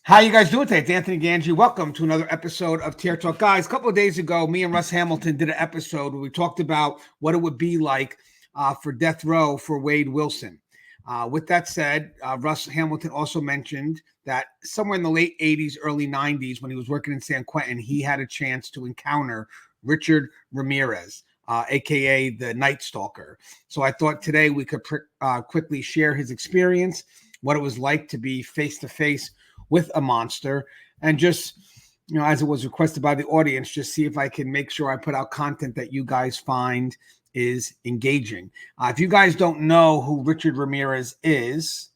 How you guys doing today? It's Anthony Gangi. Welcome to another episode of Tier Talk. Guys, a couple of days ago, me and Russ Hamilton did an episode where we talked about what it would be like for death row for Wade Wilson. With that said, Russ Hamilton also mentioned that somewhere in the late 80s, early 90s, when he was working in San Quentin, he had a chance to encounter Richard Ramirez, aka the Night Stalker. So I thought today we could quickly share his experience, what it was like to be face to face with a monster, and just, as it was requested by the audience, just see if I can make sure I put out content that you guys find is engaging. If you guys don't know who Richard Ramirez is,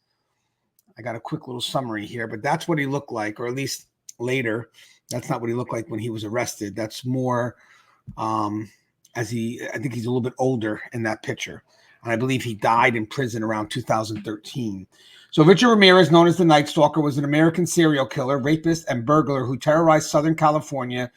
I got a quick little summary here, but that's what he looked like, or at least later. That's not what he looked like when he was arrested. That's more I think he's a little bit older in that picture. And I believe he died in prison around 2013. So Richard Ramirez, known as the Night Stalker, was an American serial killer, rapist, and burglar who terrorized Southern California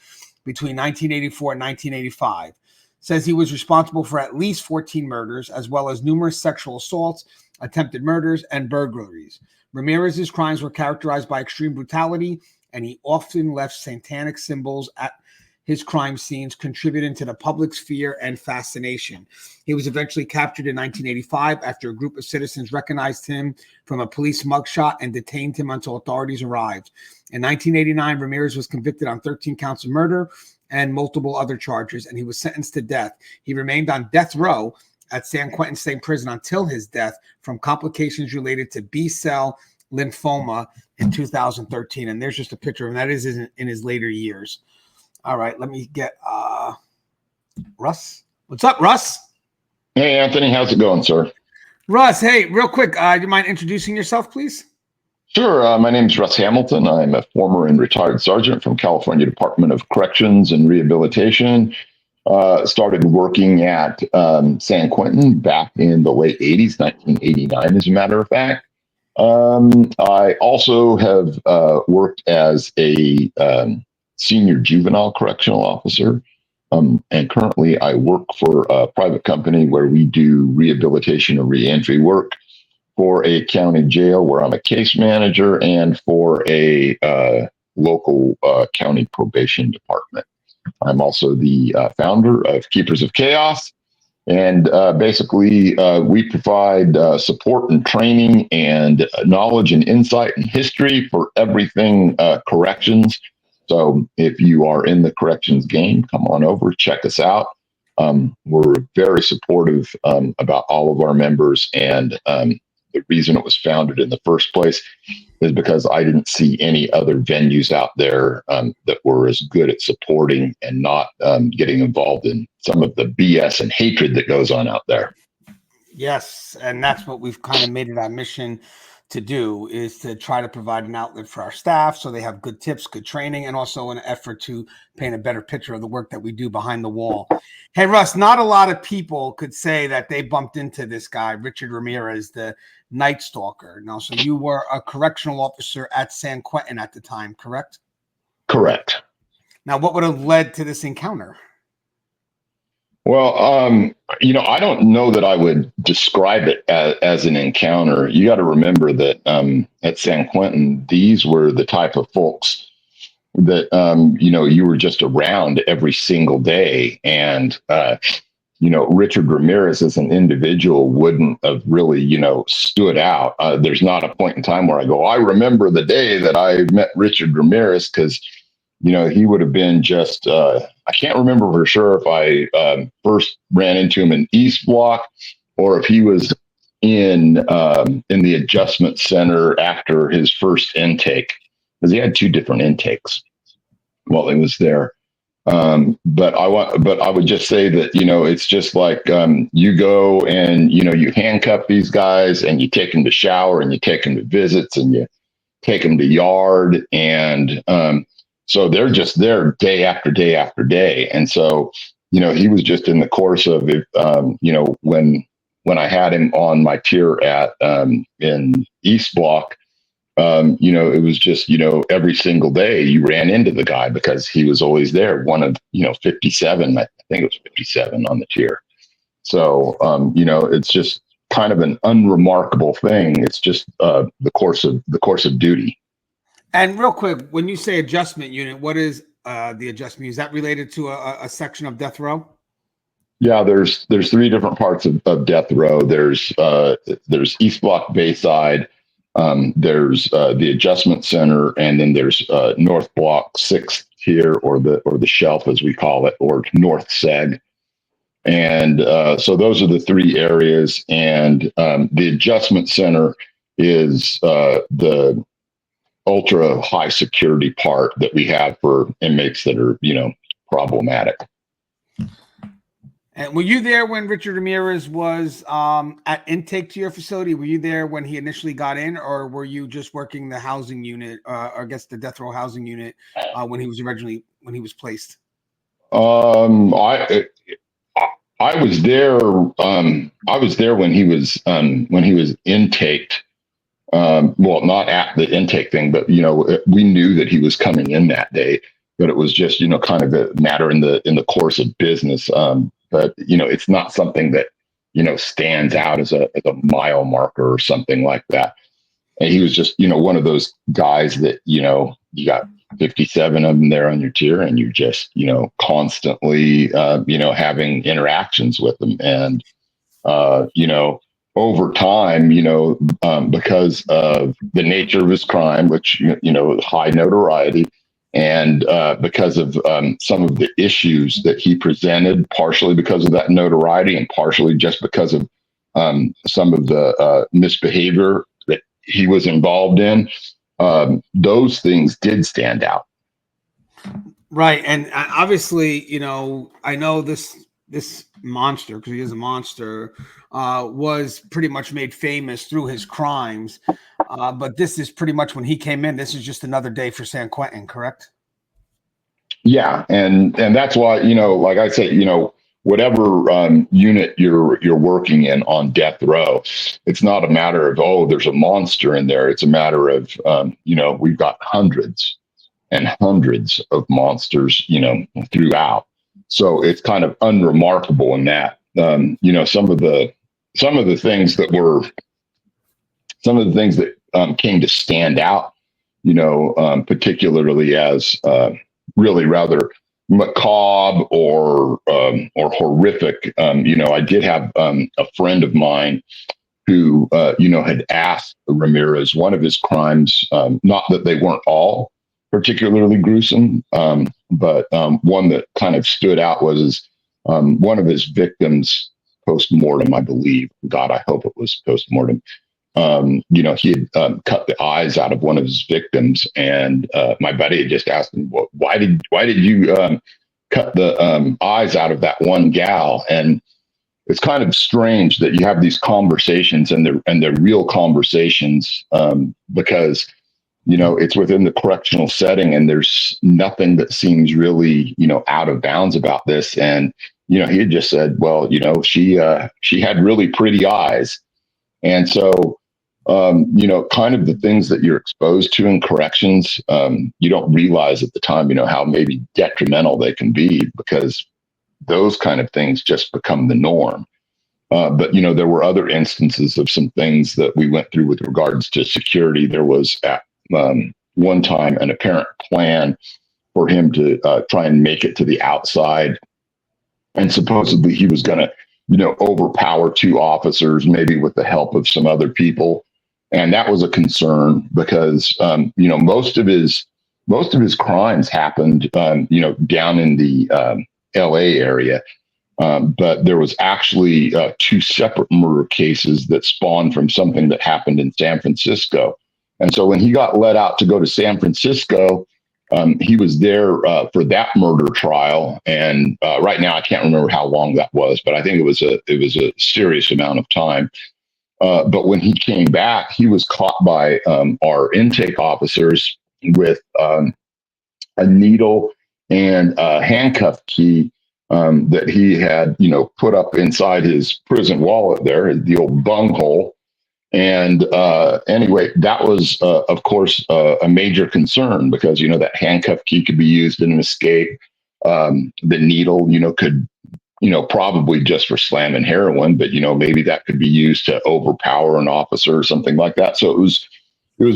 between 1984 and 1985. Says he was responsible for at least 14 murders, as well as numerous sexual assaults, attempted murders, and burglaries. Ramirez's crimes were characterized by extreme brutality, and he often left satanic symbols at his crime scenes, contributing to the public's fear and fascination. He was eventually captured in 1985 after a group of citizens recognized him from a police mugshot and detained him until authorities arrived. In 1989, Ramirez was convicted on 13 counts of murder and multiple other charges, and he was sentenced to death. He remained on death row at San Quentin State Prison until his death from complications related to B-cell lymphoma in 2013. And there's just a picture of him. That is in his later years. All right, let me get Russ. What's up, Russ? Hey, Anthony. How's it going, sir? Russ, hey, real quick, do you mind introducing yourself, please? Sure. My name is Russ Hamilton. I'm a former and retired sergeant from California Department of Corrections and Rehabilitation. Started working at San Quentin back in the late 80s, 1989, as a matter of fact. I also have worked as a senior juvenile correctional officer. And currently I work for a private company where we do rehabilitation and reentry work for a county jail where I'm a case manager, and for a local county probation department. I'm also the founder of Keepers of Chaos. And basically, we provide support and training and knowledge and insight and history for everything corrections. So if you are in the corrections game, come on over, check us out. We're very supportive about all of our members. And the reason it was founded in the first place is because I didn't see any other venues out there that were as good at supporting and not getting involved in some of the BS and hatred that goes on out there. Yes, and that's what we've kind of made it our mission to do, is to try to provide an outlet for our staff so they have good tips, good training, and also an effort to paint a better picture of the work that we do behind the wall. Hey, Russ, not a lot of people could say that they bumped into this guy, Richard Ramirez, the Night Stalker. Now, so you were a correctional officer at San Quentin at the time, correct? Correct. Now, what would have led to this encounter? Well, I don't know that I would describe it as an encounter. You got to remember that at San Quentin, these were the type of folks that, you were just around every single day. And, Richard Ramirez as an individual wouldn't have really, stood out. There's not a point in time where I go, I remember the day that I met Richard Ramirez, because he would have been just, I can't remember for sure if I first ran into him in East Block, or if he was in the adjustment center after his first intake, because he had two different intakes while he was there. But I would just say that, it's just like you go and, you handcuff these guys and you take them to shower and you take them to visits and you take them to yard. And so they're just there day after day after day. And so, he was just in the course of it, when I had him on my tier at in East Block, it was just, every single day you ran into the guy because he was always there. One of, 57, I think it was 57 on the tier. So, it's just kind of an unremarkable thing. It's just the course of duty. And real quick, when you say adjustment unit, what is the adjustment? Is that related to a section of death row? Yeah, there's three different parts of death row. There's East Block Bayside, there's the adjustment center, and then there's North Block sixth tier, or the shelf as we call it, or North Seg. And so those are the three areas. And the adjustment center is the ultra high security part that we have for inmates that are, problematic. And were you there when Richard Ramirez was at intake to your facility? Were you there when he initially got in, or were you just working the housing unit, or I guess the death row housing unit, when he was placed? I was there. I was there when he was intaked. Well, not at the intake thing, but we knew that he was coming in that day. But it was just kind of a matter in the course of business. But it's not something that stands out as a mile marker or something like that. And he was just one of those guys that you got 57 of them there on your tier, and you're just constantly having interactions with them. And over time, because of the nature of his crime, which high notoriety, and because of some of the issues that he presented, partially because of that notoriety and partially just because of some of the misbehavior that he was involved in, those things did stand out. Right. And obviously, I know this monster, because he is a monster, was pretty much made famous through his crimes. But this is pretty much when he came in. This is just another day for San Quentin, correct? Yeah, and that's why like I said, whatever unit you're working in on death row, it's not a matter of there's a monster in there. It's a matter of we've got hundreds and hundreds of monsters throughout. So it's kind of unremarkable in that some of the things that came to stand out, particularly as really rather macabre or horrific. I did have a friend of mine who had asked Ramirez one of his crimes, not that they weren't all particularly gruesome, but one that kind of stood out was one of his victims post-mortem, I believe. God, I hope it was post-mortem. He had cut the eyes out of one of his victims, and my buddy had just asked him, well, why did you cut the eyes out of that one gal? And it's kind of strange that you have these conversations, and they're real conversations, because it's within the correctional setting, and there's nothing that seems really out of bounds about this. And he had just said, well, she had really pretty eyes. And so kind of the things that you're exposed to in corrections, you don't realize at the time, how maybe detrimental they can be, because those kind of things just become the norm. But there were other instances of some things that we went through with regards to security. There was at one time an apparent plan for him to try and make it to the outside, and supposedly he was going to overpower two officers, maybe with the help of some other people. And that was a concern because, most of his crimes happened, down in the LA area. But there was actually two separate murder cases that spawned from something that happened in San Francisco. And so when he got let out to go to San Francisco, he was there for that murder trial. And right now, I can't remember how long that was, but I think it was a serious amount of time. But when he came back, he was caught by our intake officers with a needle and a handcuff key that he had, put up inside his prison wallet there, the old bunghole. And anyway, that was, of course, a major concern because, that handcuff key could be used in an escape. The needle, could probably just for slamming heroin, but maybe that could be used to overpower an officer or something like that. So it was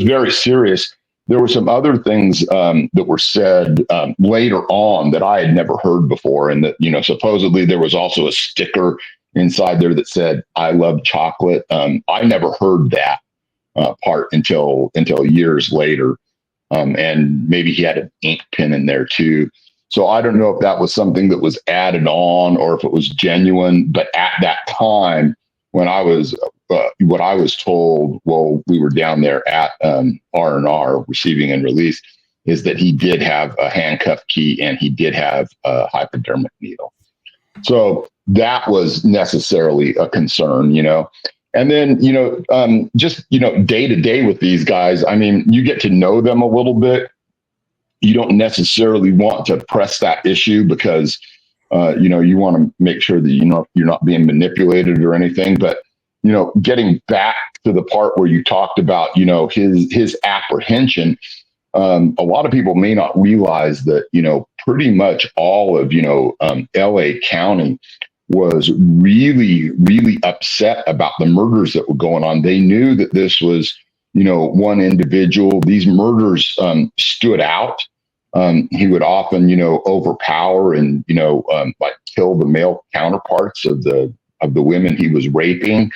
very serious. there were some other things that were said later on that I had never heard before. And that, supposedly there was also a sticker inside there that said, "I love chocolate." I never heard that part until years later. And maybe he had an ink pen in there too. So I don't know if that was something that was added on or if it was genuine. But at that time, when I was what I was told, well, we were down there at R&R receiving and release, is that he did have a handcuff key and he did have a hypodermic needle. So that was necessarily a concern, And then, just, day to day with these guys, I mean, you get to know them a little bit. You don't necessarily want to press that issue because, you want to make sure that, you're not being manipulated or anything. But, getting back to the part where you talked about, his apprehension, a lot of people may not realize that, pretty much all of, LA County was really, really upset about the murders that were going on. They knew that this was, one individual. These murders stood out. He would often, overpower and, like kill the male counterparts of the women he was raping.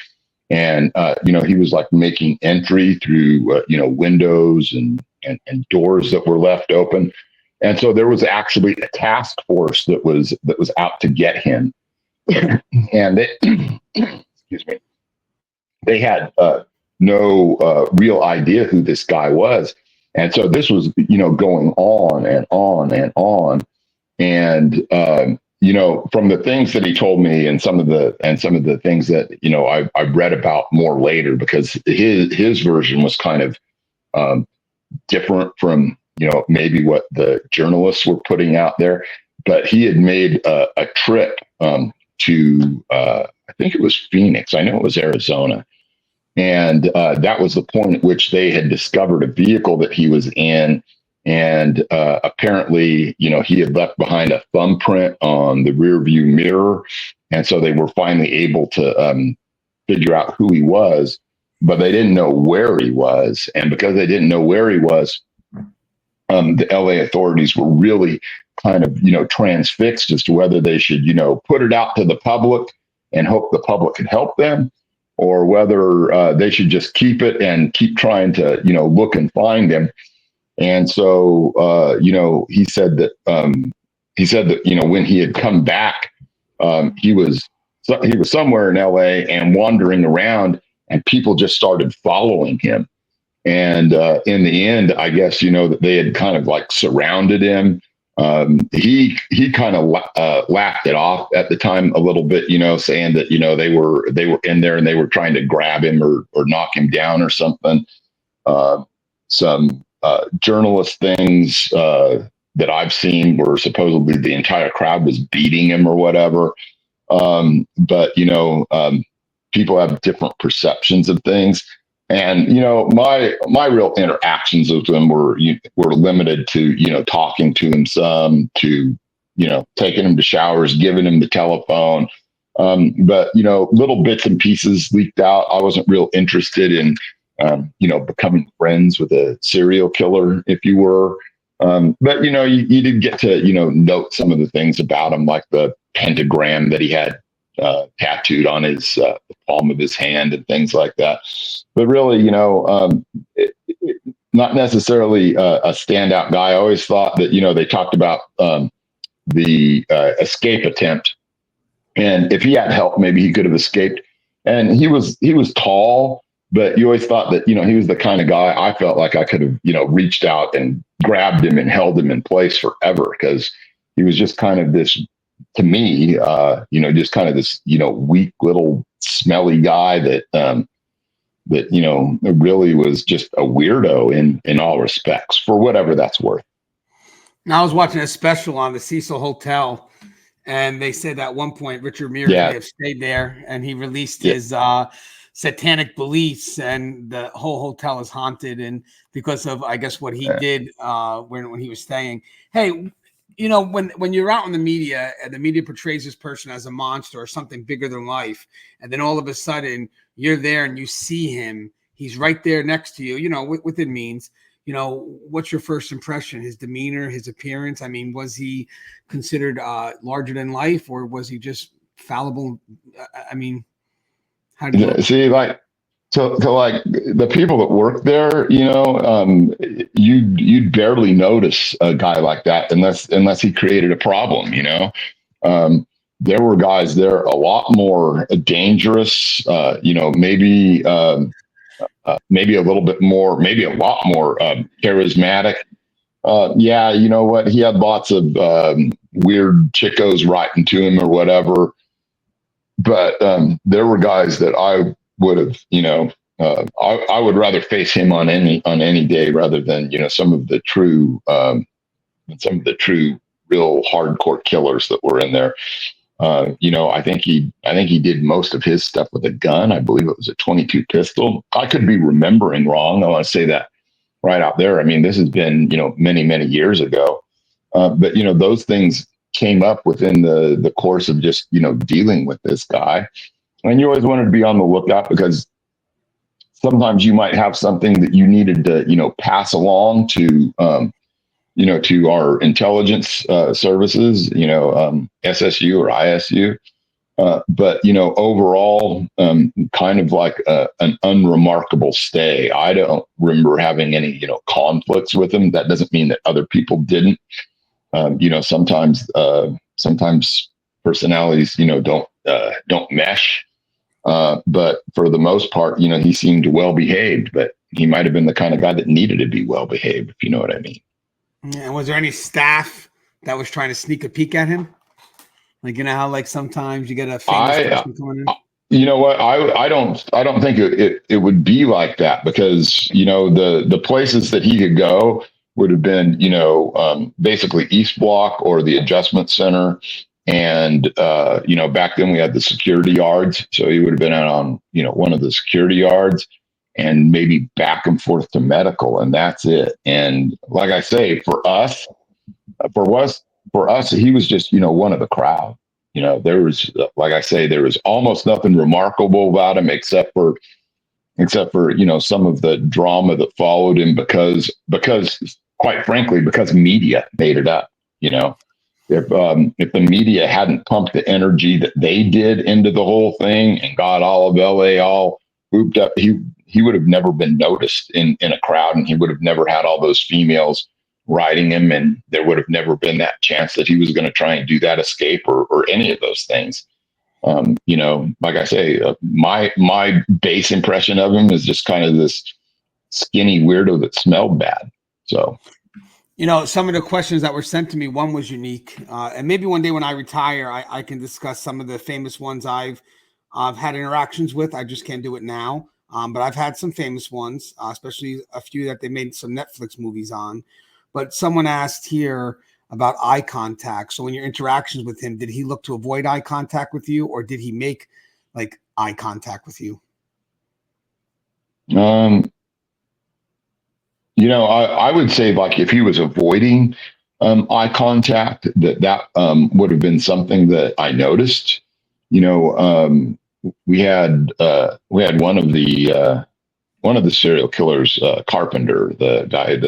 And, he was like making entry through, windows and doors that were left open. And so there was actually a task force that was out to get him. And they, excuse me, they had no real idea who this guy was. And so this was, going on and on and on. And, from the things that he told me and some of the things that, I read about more later, because his version was kind of different from, maybe what the journalists were putting out there. But he had made a trip to, I think it was Phoenix. I know it was Arizona. And that was the point at which they had discovered a vehicle that he was in. And apparently, he had left behind a thumbprint on the rear view mirror. And so they were finally able to figure out who he was, but they didn't know where he was. And because they didn't know where he was, the LA authorities were really kind of, transfixed as to whether they should, put it out to the public and hope the public could help them, or whether they should just keep it and keep trying to, look and find him. And so, he said that, when he had come back, he was somewhere in LA and wandering around, and people just started following him. And in the end, I guess, that they had kind of like surrounded him. He kind of laughed it off at the time a little bit, saying that, they were in there and they were trying to grab him or knock him down or something. Some journalist things that I've seen where supposedly the entire crowd was beating him or whatever. But, people have different perceptions of things. And, my real interactions with him were limited to, talking to him some, to, taking him to showers, giving him the telephone. But, little bits and pieces leaked out. I wasn't real interested in, becoming friends with a serial killer, if you were. But, you did get to, note some of the things about him, like the pentagram that he had tattooed on his the palm of his hand and things like that. But really, not necessarily a standout guy. I always thought that, they talked about the escape attempt, and if he had help, maybe he could have escaped. And he was tall, but you always thought that, he was the kind of guy I felt like I could have, reached out and grabbed him and held him in place forever, because he was just kind of this, to me, just kind of this, weak little smelly guy that really was just a weirdo in all respects, for whatever that's worth. Now, I was watching a special on the Cecil Hotel, and they said at one point Richard Ramirez may have stayed there, and he released his satanic beliefs, and the whole hotel is haunted, and because of, I guess, what he did when he was staying. Hey, when you're out in the media and the media portrays this person as a monster or something bigger than life, and then all of a sudden you're there and you see him, he's right there next to you, within means, what's your first impression? His demeanor, his appearance? I mean, was he considered larger than life, or was he just fallible? I mean, how do you See, like, to like the people that work there, you'd barely notice a guy like that unless he created a problem. Um, there were guys there a lot more dangerous. Maybe a little bit more, maybe a lot more charismatic. Yeah, you know what? He had lots of weird chickos writing to him or whatever. But there were guys that I would have, I would rather face him on any day rather than some of the true real hardcore killers that were in there. I think he did most of his stuff with a gun. I believe it was a 22 pistol. I could be remembering wrong. I want to say that right out there. I mean, this has been many years ago, but those things came up within the course of just dealing with this guy, and you always wanted to be on the lookout because sometimes you might have something that you needed to pass along to to our intelligence services, SSU or ISU. But overall, kind of like an unremarkable stay. I don't remember having any conflicts with him. That doesn't mean that other people didn't. Sometimes personalities don't mesh. But for the most part, he seemed well behaved. But he might have been the kind of guy that needed to be well behaved, if you know what I mean. And was there any staff that was trying to sneak a peek at him? Like, how like sometimes you get a famous person coming in? You know what? I don't think it would be like that because the places that he could go would have been basically East Block or the Adjustment Center, and back then we had the security yards, so he would have been out on one of the security yards and maybe back and forth to medical, and that's it. And like I say, for us, he was just one of the crowd. There was, like I say, there was almost nothing remarkable about him except for some of the drama that followed him because quite frankly, because media made it up. If the media hadn't pumped the energy that they did into the whole thing and got all of LA all whooped up, he would have never been noticed in a crowd, and he would have never had all those females riding him, and there would have never been that chance that he was going to try and do that escape or any of those things. Like I say, my base impression of him is just kind of this skinny weirdo that smelled bad. So, some of the questions that were sent to me, one was unique, and maybe one day when I retire, I can discuss some of the famous ones I've had interactions with. I just can't do it now, but I've had some famous ones, especially a few that they made some Netflix movies on. But someone asked here about eye contact. So in your interactions with him, did he look to avoid eye contact with you, or did he make like eye contact with you? I would say like if he was avoiding eye contact, that would have been something that I noticed. We had one of the serial killers, Carpenter, the guy,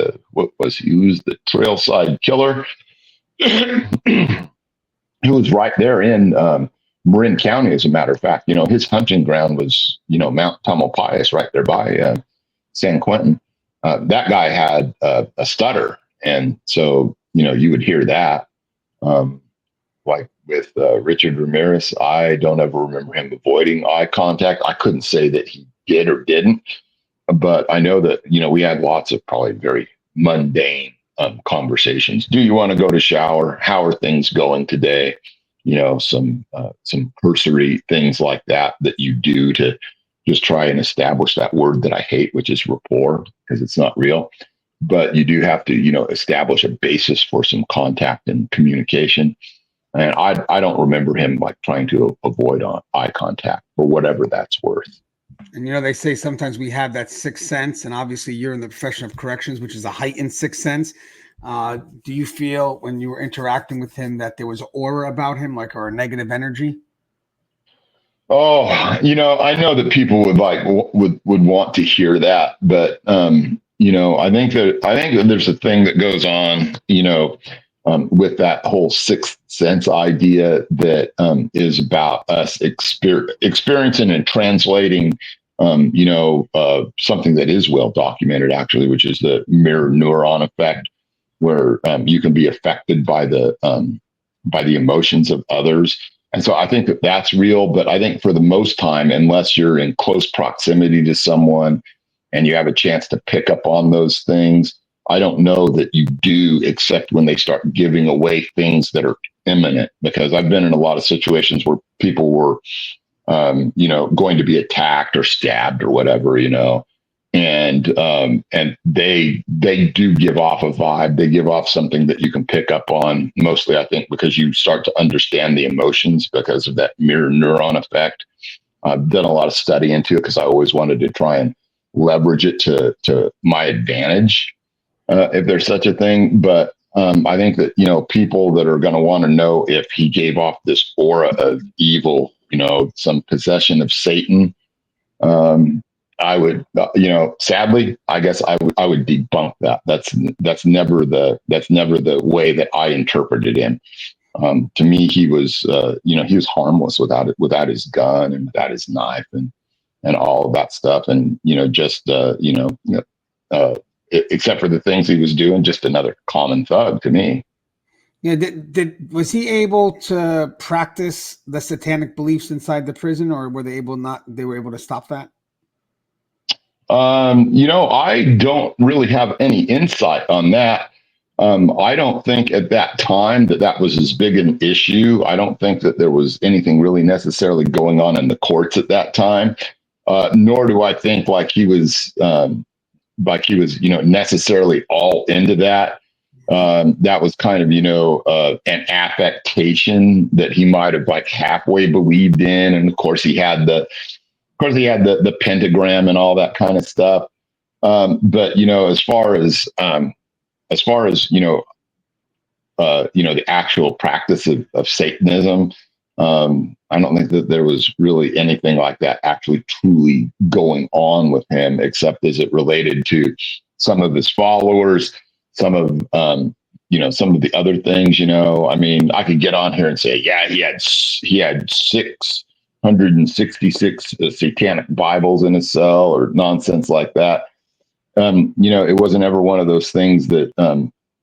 he was the Trailside Killer. He was right there in Marin County, as a matter of fact. His hunting ground was, Mount Tamalpais, right there by San Quentin. That guy had a stutter. And so, you would hear that. Like with Richard Ramirez, I don't ever remember him avoiding eye contact. I couldn't say that he did or didn't. But I know that, we had lots of probably very mundane conversations. Do you want to go to shower? How are things going today? Some cursory things like that you do to just try and establish that word that I hate, which is rapport, because it's not real. But you do have to, establish a basis for some contact and communication. And I don't remember him like trying to avoid eye contact for whatever that's worth. And they say sometimes we have that sixth sense, and obviously you're in the profession of corrections, which is a heightened sixth sense. Do you feel when you were interacting with him that there was aura about him, like, or a negative energy? Oh, I know that people would want to hear that, but I think that there's a thing that goes on, with that whole sixth sense idea that is about us experiencing and translating, something that is well documented, actually, which is the mirror neuron effect, where you can be affected by the emotions of others. And so I think that that's real. But I think for the most time, unless you're in close proximity to someone and you have a chance to pick up on those things, I don't know that you do, except when they start giving away things that are imminent. Because I've been in a lot of situations where people were, going to be attacked or stabbed or whatever, and they do give off a vibe. They give off something that you can pick up on. Mostly, I think, because you start to understand the emotions because of that mirror neuron effect. I've done a lot of study into it because I always wanted to try and leverage it to my advantage, if there's such a thing. But I think that, people that are going to want to know if he gave off this aura of evil, some possession of Satan, I would, sadly, I guess I would debunk that. That's never the way that I interpreted him. To me, he was, he was harmless without his gun and without his knife and all of that stuff. And, except for the things he was doing, just another common thug to me. Yeah, was he able to practice the satanic beliefs inside the prison, or were they were able to stop that? I don't really have any insight on that. I don't think at that time that was as big an issue. I don't think that there was anything really necessarily going on in the courts at that time. Nor do I think necessarily all into that. That was kind of, an affectation that he might have halfway believed in. And of course he had the pentagram and all that kind of stuff. But as far as the actual practice of Satanism, I don't think that there was really anything like that actually truly going on with him, except as it related to some of his followers, some of the other things. I mean, I could get on here and say, yeah, he had 666 satanic Bibles in his cell or nonsense like that. It wasn't ever one of those things that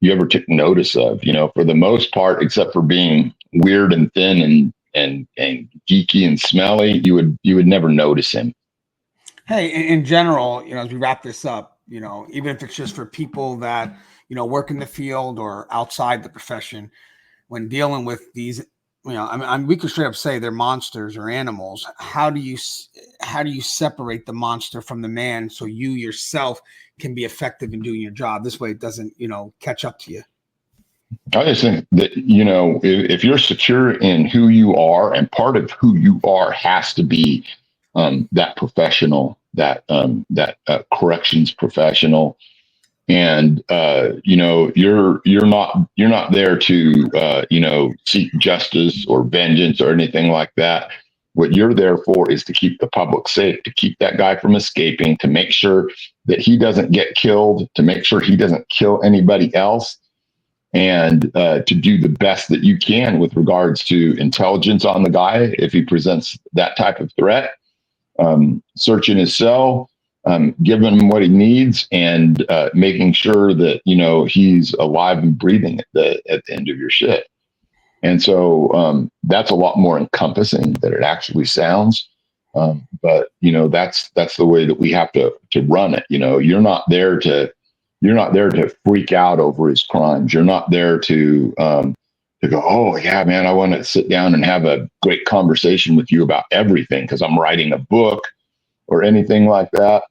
you ever took notice of, for the most part, except for being weird and thin and geeky and smelly. You would never notice him. Hey, in general, as we wrap this up, even if it's just for people that, work in the field or outside the profession, when dealing with these, we could straight up say they're monsters or animals. How do you separate the monster from the man so you yourself can be effective in doing your job? This way it doesn't, catch up to you. I just think that, if you're secure in who you are, and part of who you are has to be that professional, that corrections professional. And, you're not there to, seek justice or vengeance or anything like that. What you're there for is to keep the public safe, to keep that guy from escaping, to make sure that he doesn't get killed, to make sure he doesn't kill anybody else, and to do the best that you can with regards to intelligence on the guy if he presents that type of threat, searching his cell, giving him what he needs, and making sure that he's alive and breathing at the end of your shift. And so that's a lot more encompassing than it actually sounds. But that's the way that we have to run it. You're not there to freak out over his crimes. You're not there to go, oh yeah, man, I want to sit down and have a great conversation with you about everything because I'm writing a book or anything like that.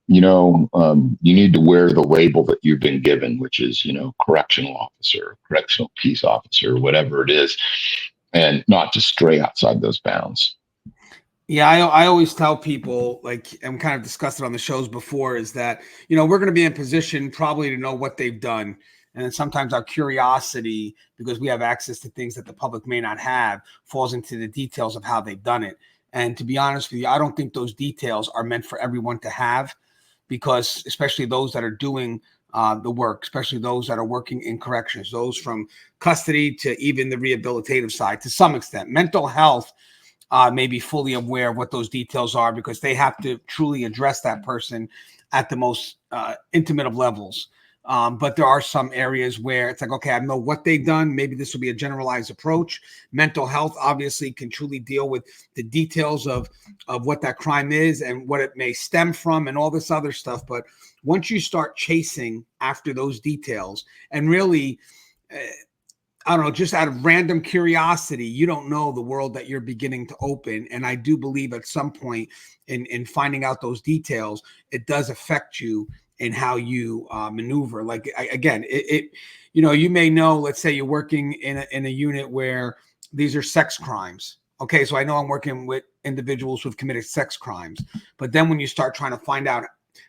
You need to wear the label that you've been given, which is, correctional officer, correctional peace officer, whatever it is, and not to stray outside those bounds. Yeah, I always tell people, I'm kind of discussed it on the shows before, is that, we're going to be in position probably to know what they've done. And then sometimes our curiosity, because we have access to things that the public may not have, falls into the details of how they've done it. And to be honest with you, I don't think those details are meant for everyone to have, because especially those that are doing the work, especially those that are working in corrections, those from custody to even the rehabilitative side, to some extent, mental health may be fully aware of what those details are, because they have to truly address that person at the most intimate of levels. But there are some areas where it's like, okay, I know what they've done. Maybe this will be a generalized approach. Mental health obviously can truly deal with the details of what that crime is and what it may stem from and all this other stuff. But once you start chasing after those details and really, I don't know, just out of random curiosity, you don't know the world that you're beginning to open. And I do believe at some point in finding out those details, it does affect you in how you maneuver. Like, again, you may know, let's say you're working in a unit where these are sex crimes. Okay, so I know I'm working with individuals who've committed sex crimes. But then when you start trying to find out,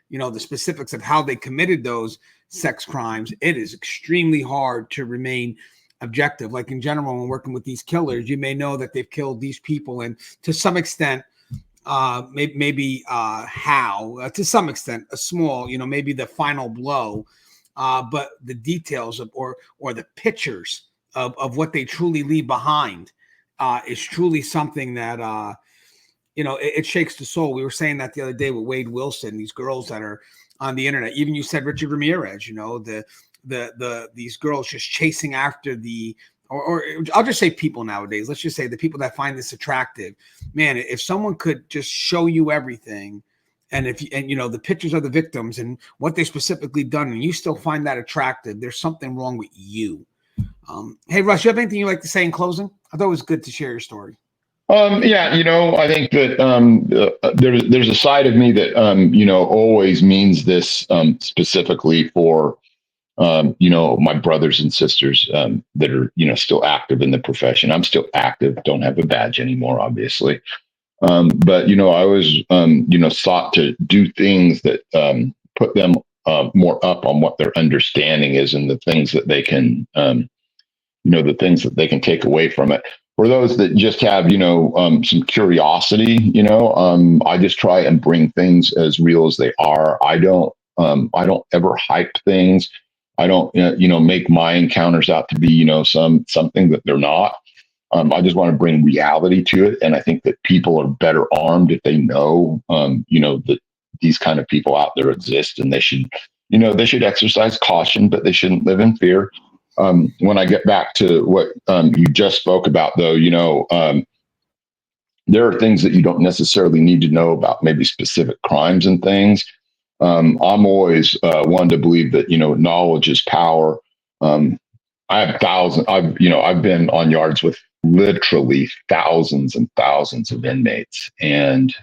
the specifics of how they committed those sex crimes, it is extremely hard to remain objective. Like in general, when working with these killers, you may know that they've killed these people, and to some extent, maybe how, to some extent, a small, maybe the final blow, but the details of or the pictures of what they truly leave behind is truly something that it shakes the soul. We were saying that the other day with Wade Wilson, these girls that are on the internet. Even you said Richard Ramirez, these girls just chasing after or I'll just say people nowadays. Let's just say the people that find this attractive. Man, if someone could just show you everything, and the pictures of the victims and what they specifically done, and you still find that attractive, there's something wrong with you. Hey, Russ, you have anything you'd like to say in closing? I thought it was good to share your story. Yeah, I think that there's a side of me that always means this specifically for my brothers and sisters that are still active in the profession. I'm still active, don't have a badge anymore, obviously, but I always sought to do things that put them more up on what their understanding is and the things that they can take away from it. For those that just have, some curiosity, I just try and bring things as real as they are. I don't ever hype things. I don't, make my encounters out to be, something that they're not. I just want to bring reality to it. And I think that people are better armed if they know, that these kind of people out there exist, and they should exercise caution, but they shouldn't live in fear. When I get back to what you just spoke about, though, there are things that you don't necessarily need to know about, maybe specific crimes and things. I'm always one to believe that knowledge is power. I have thousands. I've been on yards with literally thousands and thousands of inmates, and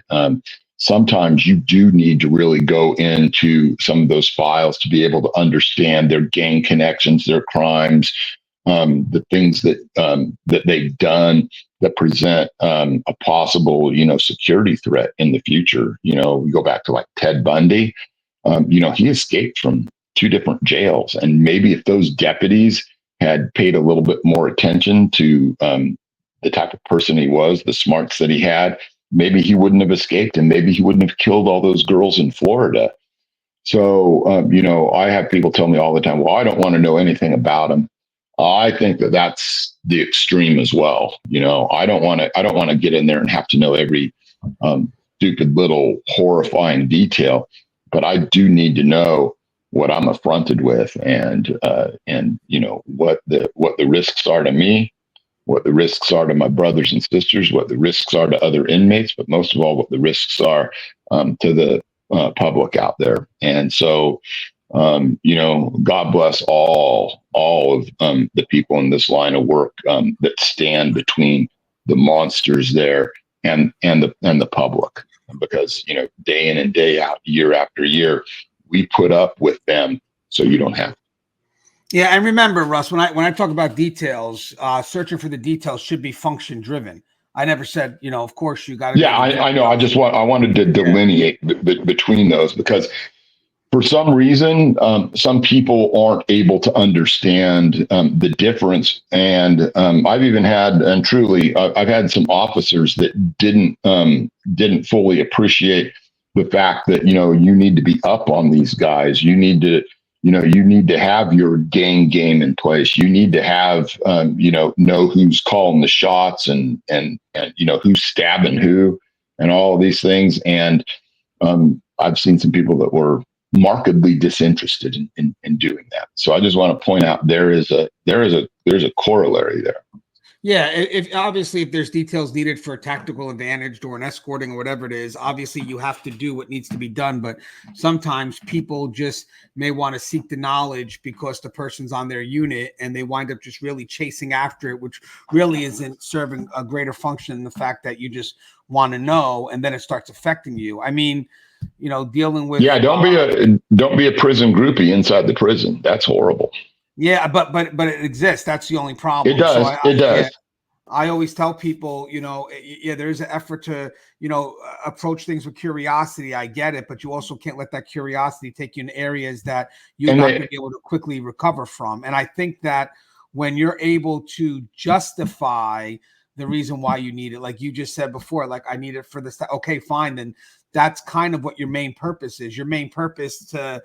sometimes you do need to really go into some of those files to be able to understand their gang connections, their crimes, the things that they've done that present a possible, security threat in the future. We go back to like Ted Bundy. He escaped from 2 different jails, and maybe if those deputies had paid a little bit more attention to the type of person he was, the smarts that he had, maybe he wouldn't have escaped, and maybe he wouldn't have killed all those girls in Florida. So, I have people tell me all the time, well, I don't want to know anything about him. I think that that's the extreme as well. I don't want to get in there and have to know every stupid little horrifying detail, but I do need to know what I'm affronted with, and what the risks are to me, what the risks are to my brothers and sisters, what the risks are to other inmates, but most of all, what the risks are to the public out there. And so, God bless all of the people in this line of work that stand between the monsters there and the public, because day in and day out, year after year, we put up with them, so you don't have to. Yeah, and remember, Russ, when I talk about details, searching for the details should be function driven. I never said, of course you got to. Yeah, I know. I wanted to delineate between those, because for some reason, some people aren't able to understand the difference. And I've even had, and truly, I've had some officers that didn't fully appreciate the fact that, you need to be up on these guys. You need to, you need to have your game in place. You need to have, know who's calling the shots and who's stabbing who and all of these things. And I've seen some people that were markedly disinterested in doing that. So I just want to point out there's a corollary there. Yeah, if obviously if there's details needed for a tactical advantage or an escorting or whatever it is, obviously you have to do what needs to be done. But sometimes people just may want to seek the knowledge because the person's on their unit and they wind up just really chasing after it, which really isn't serving a greater function than the fact that you just want to know, and then it starts affecting you. I mean, dealing with don't be a prison groupie inside the prison. That's horrible. Yeah, but it exists. That's the only problem. It does. So It does. Yeah, I always tell people, there's an effort to, approach things with curiosity. I get it, but you also can't let that curiosity take you in areas that you're not going to be able to quickly recover from. And I think that when you're able to justify the reason why you need it, like you just said before, like I need it for this. Okay, fine. Then that's kind of what your main purpose is. Your main purpose to,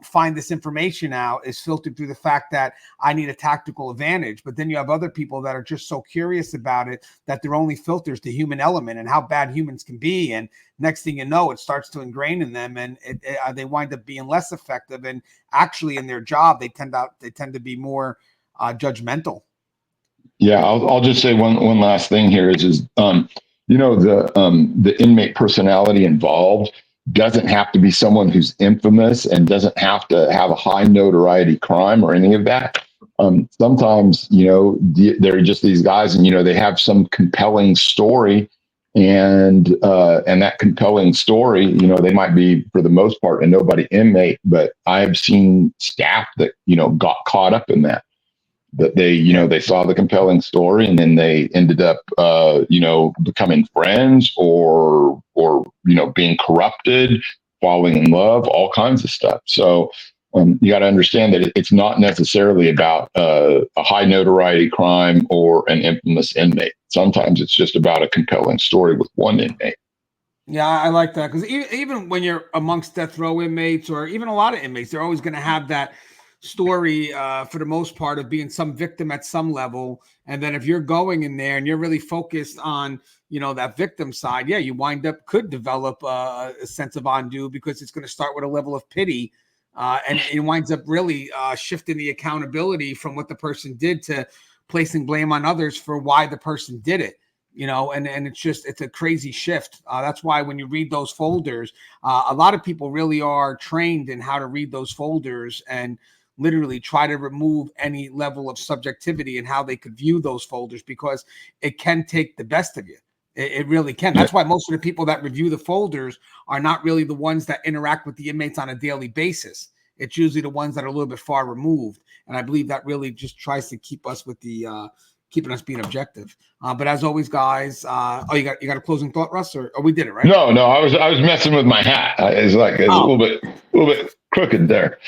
find this information out is filtered through the fact that I need a tactical advantage. But then you have other people that are just so curious about it that their only filters the human element and how bad humans can be. And next thing you know, it starts to ingrain in them, and they wind up being less effective. And actually, in their job, they tend to be more judgmental. Yeah, I'll just say one last thing here is the inmate personality involved doesn't have to be someone who's infamous and doesn't have to have a high notoriety crime or any of that. Sometimes, they're just these guys and, they have some compelling story and that compelling story, they might be for the most part a nobody inmate, but I've seen staff that, got caught up in that they saw the compelling story and then they ended up, becoming friends or, being corrupted, falling in love, all kinds of stuff. So you got to understand that it's not necessarily about a high notoriety crime or an infamous inmate. Sometimes it's just about a compelling story with one inmate. Yeah, I like that because even when you're amongst death row inmates or even a lot of inmates, they're always going to have that story for the most part of being some victim at some level. And then if you're going in there and you're really focused on, that victim side, yeah, you could develop a sense of undue because it's going to start with a level of pity. And it winds up really shifting the accountability from what the person did to placing blame on others for why the person did it. And it's a crazy shift. That's why when you read those folders, a lot of people really are trained in how to read those folders and literally try to remove any level of subjectivity in how they could view those folders because it can take the best of you. It really can. That's why most of the people that review the folders are not really the ones that interact with the inmates on a daily basis. It's usually the ones that are a little bit far removed. And I believe that really just tries to keep us with keeping us being objective. But as always, guys, you got a closing thought, Russ, or we did it right? No, I was messing with my hat. It's like a little bit crooked there.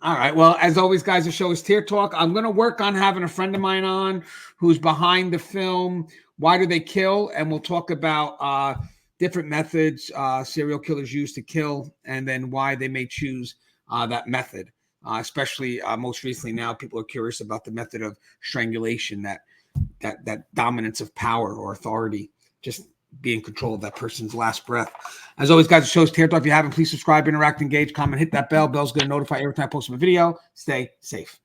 All right. Well, as always, guys, the show is Tear Talk. I'm going to work on having a friend of mine on who's behind the film Why Do They Kill? And we'll talk about different methods serial killers use to kill and then why they may choose that method. Especially most recently now, people are curious about the method of strangulation, that dominance of power or authority, just be in control of that person's last breath. As always, guys, the show's Tear Talk. If you haven't, please subscribe, interact, engage, comment, hit that bell. Bell's going to notify every time I post a video. Stay safe.